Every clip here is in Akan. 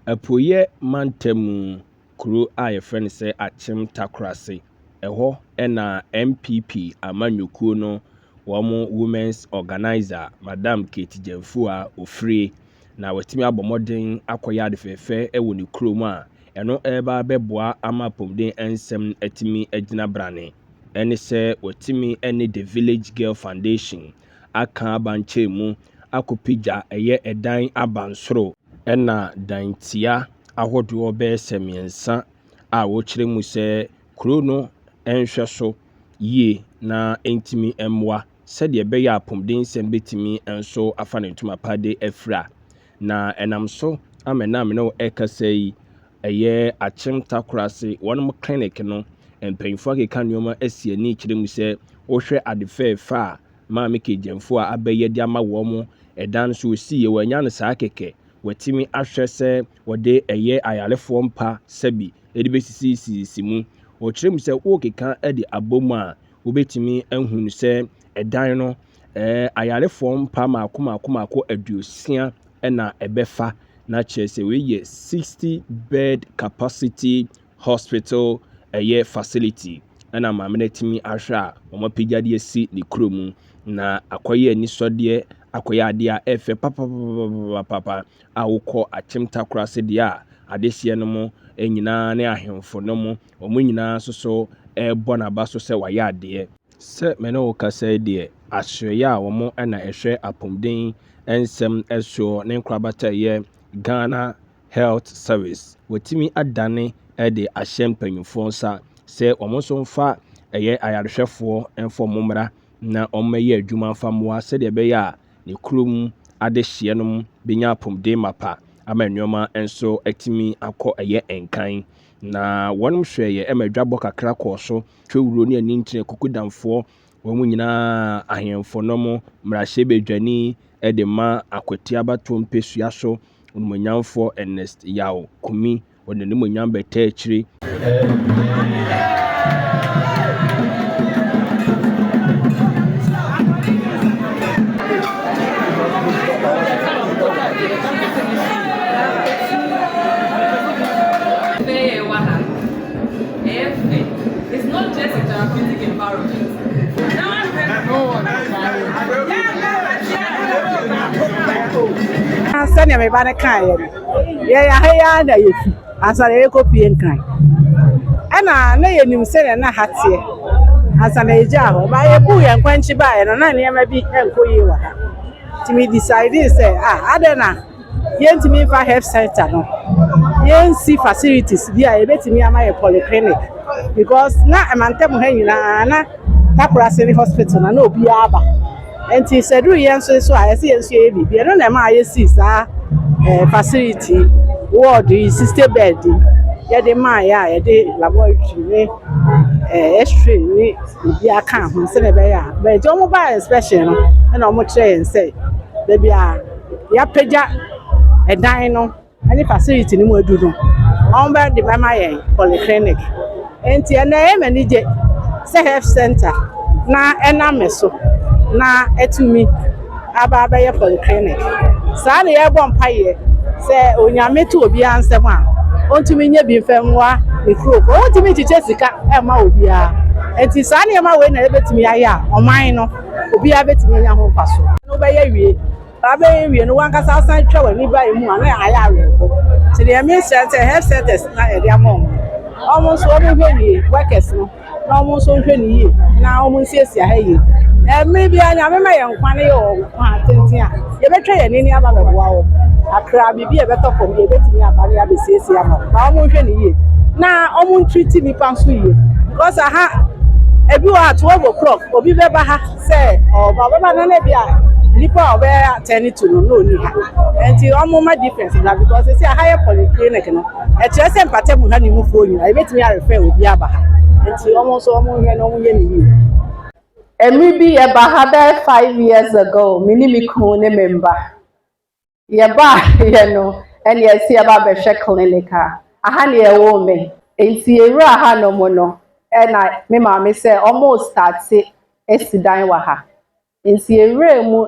Apoye mantamu kuro a yɛfrɛ no sɛ Akyem Takrowase. Ɛhɔ ɛna MPP amanyɔkuo no wɔn women's organizer Madam Kate Gyamfua ofiri na watumi abɔ mmɔden akɔyɛ ade fɛfɛ ɛwɔ ne kurom a ɛno ɛreba abɛboa ama apɔmuden nsɛm atumi agyina brane. Ɛne sɛ watumi ɛne the Village Girl Foundation aka abankyɛn mu akɔpagya ɛyɛ ɛdan abansoro ɛna dantia ahodoɔ bɛyɛ sɛ mmiɛnsa a wɔkyerɛ mu sɛ kuro no nhwɛ so yie na ntumi mmoa sɛdeɛ ɛbɛyɛ apɔmuden nsɛm bɛtumi nso afa ne ntoma pade afira na ɛnam so amenam no ɛkasa yi ɛyɛ Akyem Takrowase wɔn clinic no mpanyinfoɔ akeka nneɛma asi ani kyerɛ mu sɛ wɔhwɛ ade fɛɛfɛ a maame Kate Gyamfua abɛyɛ de ama wɔn ɛdan so osi yɛ wɔanya no saa kɛkɛ watimi ahwɛ sɛ wɔde ɛyɛ ayarefoɔ mpa sɛbi ɛde bɛsisi mu wɔkyerɛ mu sɛ wɔkeka ɛde abom a wɔbɛtumi ahunu sɛ ɛdan no ayarefoɔ mpa maako 60 ɛna ɛbɛfa na kyerɛ sɛ wɔyɛ 60 bed capacity hospital ɛyɛ facility ɛna maame no timi ahwɛ a wɔn apagyadeɛ si ne kuro mu na akɔyɛ anisɔdeɛ akɔyɛ adeɛ a ɛfɛ papa a wokɔ Akyem Takrowase deɛ a adehyeɛ no mu nyinaa ne ahemfo no mu wɔn nyinaa so ɛbɔ n'aba so sɛ wɔayɛ adeɛ sɛ mene wo kasa deɛ ahwɛyɛ a wɔn ɛna ɛhwɛ apɔmuden nsɛm ɛsoɔ ne nkorabata yɛ Ghana Health Service wɔtumi adane ɛde ahyɛ mpanyinfoɔ nsa sɛ wɔn nso mfa ɛyɛ ayarehwɛfoɔ mfa wɔn mmra na wɔn yɛ adwuma mfa mmoa sɛdeɛ ɛbɛyɛ a ne kurom adehyeɛ no mu benya apɔmuden mapa ama nneɛma nso atumi akɔ ɛyɛ nkan na wɔn hwɛeɛ ɛma dwabɔ kakra kɔɔ so twɛwuro ne ani nkyerɛ kukudamfoɔ wɔn nyinaa ahemfo no mu mmarahyɛ badwani ɛde ma akwati abato mpɛsua so onumonyamfoɔ Ernest Yaw Kumi wɔn ne monyam bɛtɛ akyire It's not just a therapeutic environment. Sani me bana kan ya na yefi asana ye kopie nkan ana na ye nim sene na hatie asana ye ja ho ba ye bu ye nkwanchi ba ye na niam bi enkoyi wa timi decide say adena ye ntimi fa health center no ye nsi facilities bi a ye betimi ama ye polyclinic because na amantem ha nyina na Takrowase hospital na obi aba enti seduru ye nso so a ye se ye nso ye bi no na ma ye si sa facility ward 60 bed ye de ma ya ye de laboratory x-ray ni bi aka ho se na be ya but jo mo ba inspection no na mo kire say da bia ya pagya edan no any facility ni mo adu no on ba de ma ye polyclinic enti na e manage say health center na enameso na etumi aba ba ye polyclinic saa na ye bɔ mpaye sɛ onyame to obi ansɛm a ontumi nya bi mfamwa ekrofo ontumi chiche sika ema obi a enti saa na ma we na ebetumi ayɛ a ɔman no obi a betumi nya ho paso no bɛ yɛ wie aba yɛ wie no wankasa asan twa wani ba emu a na ayɛ awɛko ti de me center health centers na ɛde amon ɔmo so ɔmo hwɛ ni workers no na ɔmo so hwɛ ni yie na ɔmo nsiesia ha yie mme bi anya me ma yɛ nkwane yɛ o kwa tenten a ye betwa yɛ nini aba bɛboa wo akra bibi e beto fom ye betimi aba ne abesiesie ama na omo hwɛ ne yie na omo treat nipa nso yie because aha ebi wa 12 o'clock obi beba ha say baba na bia nipa obe attend to no ni ha enti omo ma difference na because say higher polyclinic no e kire say mpate mu ha ni mu fo nyina e betimi a refer obi aba ha enti omo so omo hwɛ no omo ye ne yie Maybe about 5 years ago, Minimiku ne member. Yeba, and yes, see about the clinica. I had a woman, and see a raha no mono, and me mammy say almost start say, Esi waha. And see a remu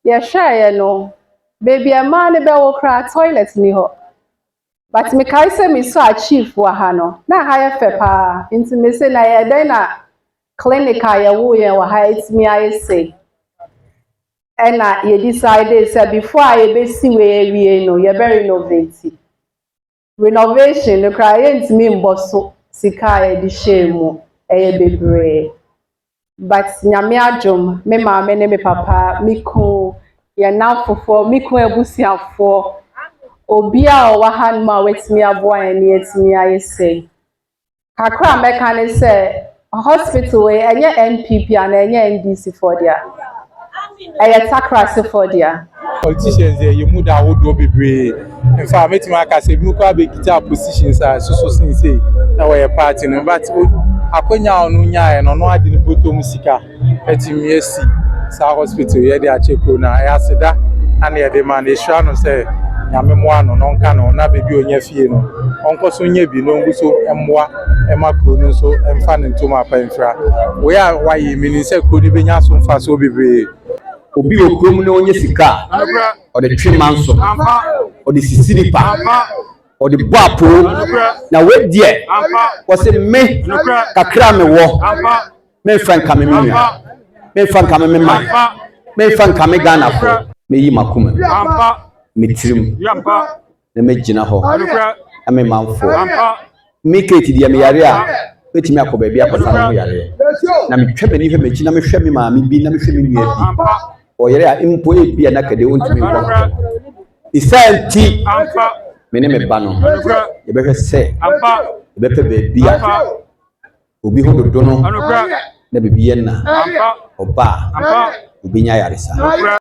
ya shy no, baby a man a bell cry toilet ni ho. but me kai say me so achieve wa ha no na ha ye fe pa nti me say na ye den na clinic a ye wo ye wa ha itimi aye say and ye decide say before ye be si we no ye be renovation no cry ntimi mboso sika ye di shemu eye bebre but nyame adwom me maame ne me papa me ko ye na fofo me ko ebusiafo obi a o wa han ma wetimi aboa ene etimi aye say kakra meka ne say hospital we enye NPP and enye NDC for dia Akyem Takrowase for dia politicians you mu da wodo bebre in fact meeting aka say bi ko abegita positions so say na we party no but akonya onu nya no no ade ni botom sika etimi esi sa hospital ye dey acheko na ya seda ana ye dey man e sure no say nyame mo ano no nka no na bebi onya fie no onko so nya bi no nguso emmoa emakro no so emfa ne ntoma pa infra we are why meaning say ko ni benya so mfa so bebre obi okrom na onye sika o de twimanso o de sisiripa o de boapo na we die wo se me kakra me wo me franka me nua me franka me ma me franka me Ghana fo me yi makuma me tirim na me gina ho na me manfo me Kate die me yare a betimi akoba bia akosa no yare na me twebe ni hwe me gina me hwe me ma me bi na me hwe me nua bi o yere a impo e bia na kade wontimi nko isanti me ne me ba no ye be hwe se ye be pe be bia obi ho dodo no na bibi ye na oba obi nya yaresa